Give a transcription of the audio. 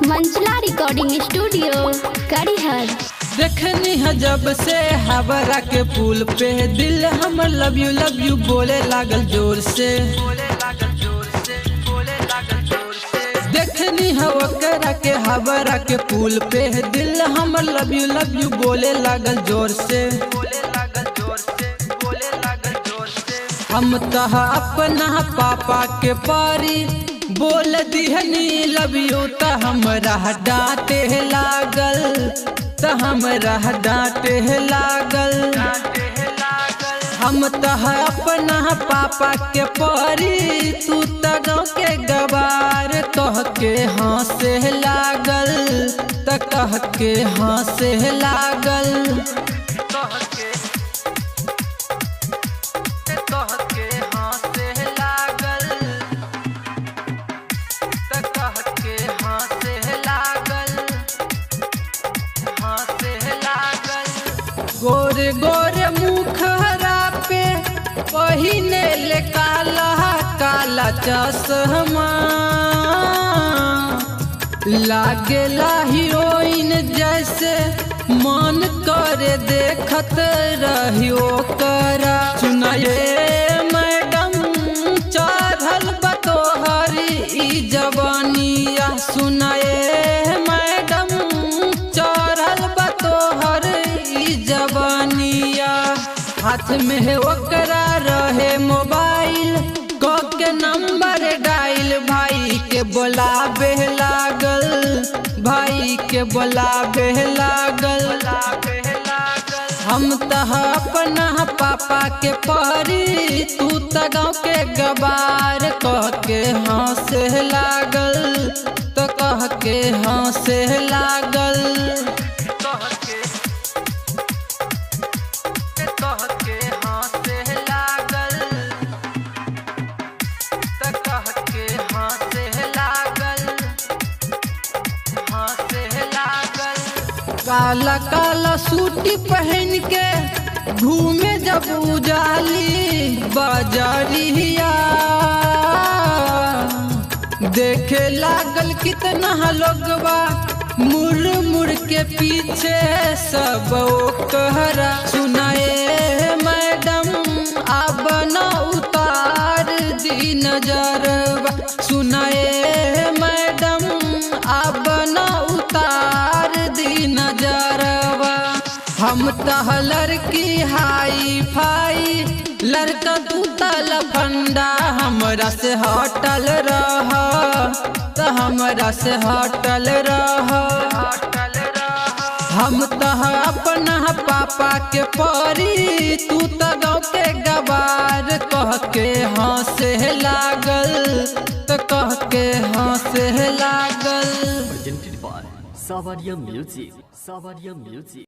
मंचला recording studio कड़िहर। देखनी है जब से हावड़ा के पुल पे दिल हम लव यू बोले लागल जोर से। देखनी है ओकरा के हावड़ा के पुल पे दिल हम लव यू बोले लागल जोर से। हम तह अपना पापा के पारी बोल दिहनी लव यू त हमरा डांटे लागल हमरा डांटे लागल। हम तह अपना पापा के परी तू त गाँव के गवार कह के हंसे लागल त कह के हंसे लागल। गोरे गोरे मुखरा पे पहिने ले काला काला चश्मा लागेला हीरोइन जैसे मन करे देखत रहियो करा। सुनाए मैडम चढ़ल बतोहरी ई जवानिया। सुनाए मैडम चढ़ल बतोहर जवानिया। हाथ में है ओकरा रहे मोबाइल क के नंबर डायल भाई के बोलाबे लागल भाई के बोलाबे लागल। हम तह अपना पापा के परी तू त गाँव के गवार कह के हंसे लागल तो कह के हंसे लागल। काला काला सूटी पहन के घूमे जब उजाली बाजारिया देखे लागल कितना लोगवा मुड़ मुड़ के पीछे सब कहरा। सुनाए मैडम अब न उतार दी नजरवा। सुनाए मैडम अब न उतार दी नजरवा। हम तह लड़की हाई फाई लड़का तू लफंडा हमरा से हटल रह त हमरा से हटल रह। हम तह अपना पापा के परी तू त गाँव के गवार कह के हंसे लागल तो कह के हंसे लागल। Presented by Savaria Music.